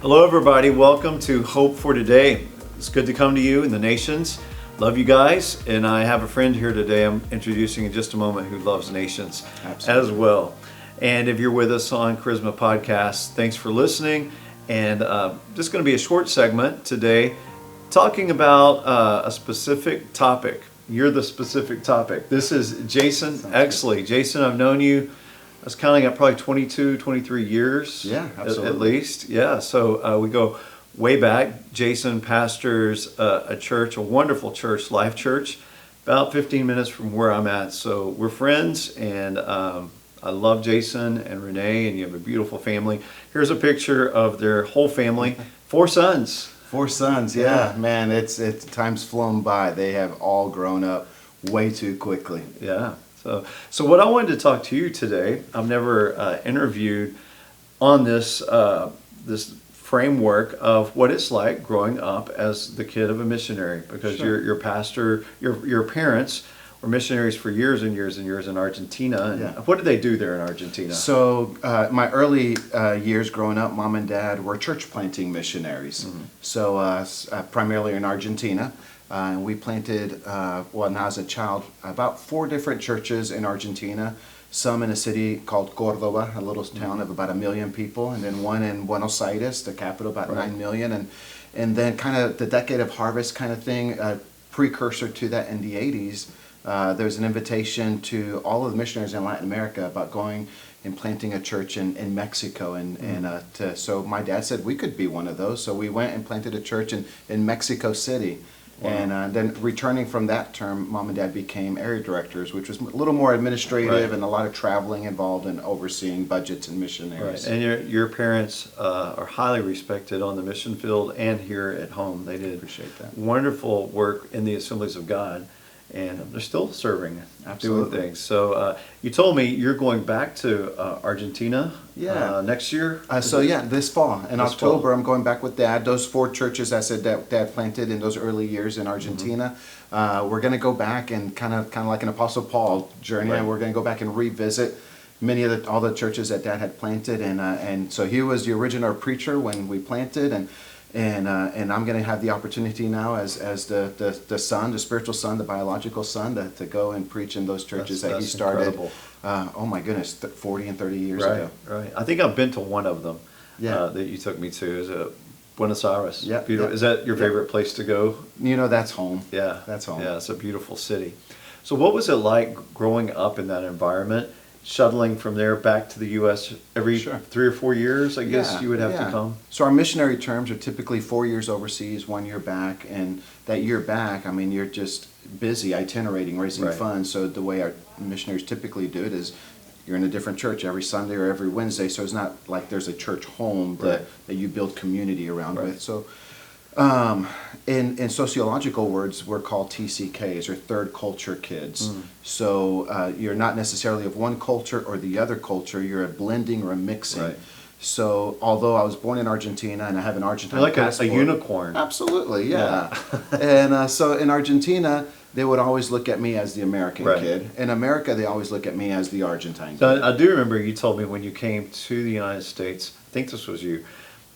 Hello, everybody. Welcome to Hope for Today. It's good to come to you in the nations. Love you guys. And I have a friend here today I'm introducing in just a moment who loves nations as well. And if you're with us on Charisma Podcast, thanks for listening. And just going to be a short segment today talking about a specific topic. You're the specific topic. This is Jason Exley. Jason, I've known you, I was counting up probably 22, 23 years. Yeah, absolutely. At least. Yeah, so we go way back. Jason pastors a church, a wonderful church, Life Church, about 15 minutes from where I'm at. So we're friends, and I love Jason and Renee, and you have a beautiful family. Here's a picture of their whole family, 4 sons. 4 sons, yeah. Man, it's time's flown by. They have all grown up way too quickly. Yeah. So what I wanted to talk to you today, I've never interviewed on this this framework of what it's like growing up as the kid of a missionary, because Sure. your pastor, your parents were missionaries for years and years and years in Argentina. And Yeah. what did they do there in Argentina? So my early years growing up, mom and dad were church planting missionaries. Mm-hmm. So primarily in Argentina. We planted, now as a child, about 4 different churches in Argentina. Some in a city called Córdoba, a little town of about 1 million people, and then one in Buenos Aires, the capital, about 9 million. And then kind of the decade of harvest kind of thing, precursor to that in the 80s, there was an invitation to all of the missionaries in Latin America about going and planting a church in Mexico. So my dad said we could be one of those. So we went and planted a church in Mexico City. Wow. And then returning from that term, mom and dad became area directors, which was a little more administrative and a lot of traveling involved in overseeing budgets and missionaries. Right. And your parents are highly respected on the mission field and here at home. They did Appreciate that. wonderful work in the Assemblies of God, and they're still serving, Absolutely. doing things. So you told me you're going back to Argentina next year? This fall. In This October, fall. I'm going back with Dad. Those 4 churches I said that Dad planted in those early years in Argentina. We're going to go back and kind of like an Apostle Paul journey, and we're going to go back and revisit all the churches that Dad had planted. And so he was the original preacher when we planted, and I'm going to have the opportunity now as the son, the spiritual son, the biological son, to go and preach in those churches that he started. Oh my goodness, 40 and 30 years ago. Right. I think I've been to one of them that you took me to. Is Buenos Aires. Yeah. Beautiful. Is that your favorite place to go? That's home. Yeah. That's home. Yeah, it's a beautiful city. So what was it like growing up in that environment? Shuttling from there back to the U.S. every 3 or 4 years, I guess you would have to come. So our missionary terms are typically 4 years overseas, 1 year back, and that year back, I mean, you're just busy itinerating, raising funds. So the way our missionaries typically do it is you're in a different church every Sunday or every Wednesday, so it's not like there's a church home that you build community around with. So in sociological words, we're called TCKs, or third culture kids. So you're not necessarily of one culture or the other culture, you're a blending or a mixing. So although I was born in Argentina and I have an Argentine passport. Like a unicorn. Absolutely, yeah. And so in Argentina, they would always look at me as the American kid. In America, they always look at me as the Argentine kid. I do remember you told me when you came to the United States, I think this was you,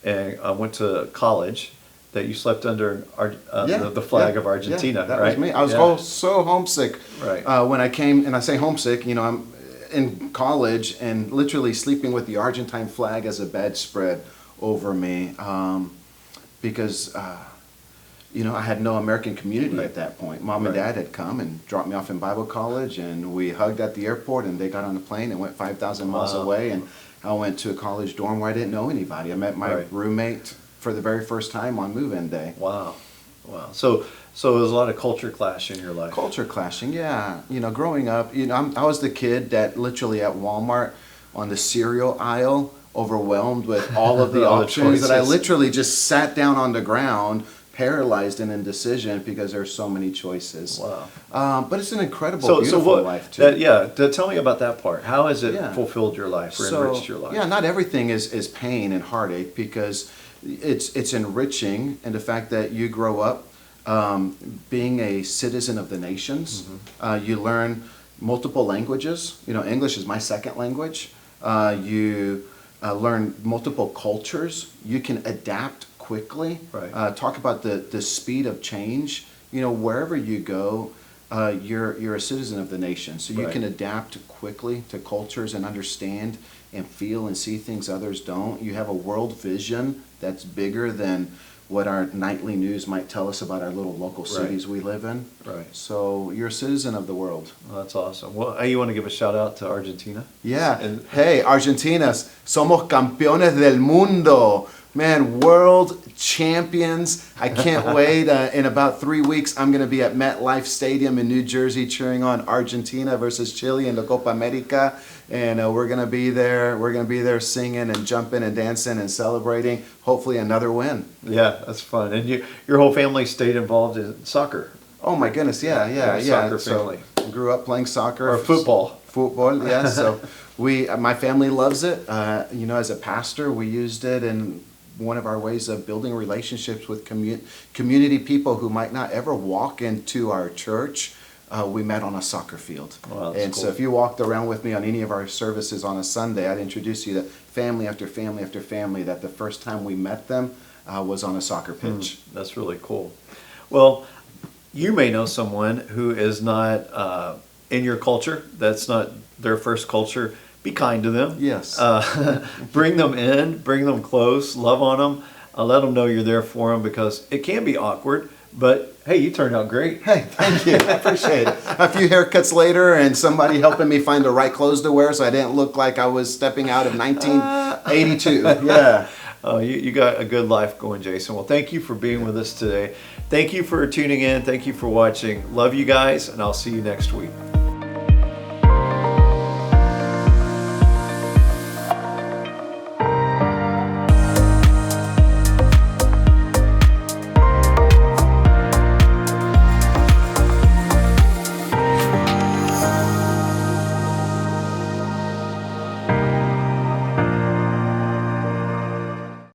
and I went to college, that you slept under the flag of Argentina, that right? was me. I was so homesick when I came, and I say homesick, I'm in college and literally sleeping with the Argentine flag as a bedspread over me because, I had no American community at that point. Mom and Dad had come and dropped me off in Bible college, and we hugged at the airport, and they got on a plane and went 5,000 miles away, and I went to a college dorm where I didn't know anybody. I met my roommate for the very first time on move-in day. Wow. So there was a lot of culture clash in your life. Culture clashing, yeah. Growing up, I was the kid that literally at Walmart on the cereal aisle, overwhelmed with all of the options, that I literally just sat down on the ground, paralyzed in indecision because there's so many choices. Wow. But it's an incredible, beautiful life too. Tell me about that part. How has it fulfilled your life or enriched your life? Yeah, not everything is pain and heartache, because it's enriching in the fact that you grow up being a citizen of the nations. You learn multiple languages. English is my second language. You learn multiple cultures. You can adapt quickly. Right. Talk about the speed of change. You know, wherever you go, you're a citizen of the nation, so you Right. can adapt quickly to cultures and understand and feel and see things others don't. You have a world vision that's bigger than what our nightly news might tell us about our little local cities we live in. Right. So you're a citizen of the world. Well, that's awesome. Well, you want to give a shout out to Argentina? Yeah. And- Hey, Argentinas, somos campeones del mundo. Man, world champions. I can't wait. In about 3 weeks, I'm going to be at MetLife Stadium in New Jersey cheering on Argentina versus Chile in the Copa America. And we're going to be there. We're going to be there singing and jumping and dancing and celebrating. Hopefully another win. Yeah, that's fun. And your whole family stayed involved in soccer. Oh my goodness, yeah. Soccer So, family. grew up playing soccer. Or football. Football, yeah. So my family loves it. You know, as a pastor, we used it in one of our ways of building relationships with community people who might not ever walk into our church. We met on a soccer field. Wow, that's and cool. so if you walked around with me on any of our services on a Sunday, I'd introduce you to family after family after family that the first time we met them was on a soccer pitch. That's really cool. Well, you may know someone who is not in your culture. That's not their first culture. Be kind to them. Yes. Bring them in, bring them close, love on them. Let them know you're there for them, because it can be awkward, but hey, you turned out great. Hey, thank you. I appreciate it. A few haircuts later and somebody helping me find the right clothes to wear so I didn't look like I was stepping out of 1982. Yeah. You got a good life going, Jason. Well, thank you for being with us today. Thank you for tuning in. Thank you for watching. Love you guys, and I'll see you next week.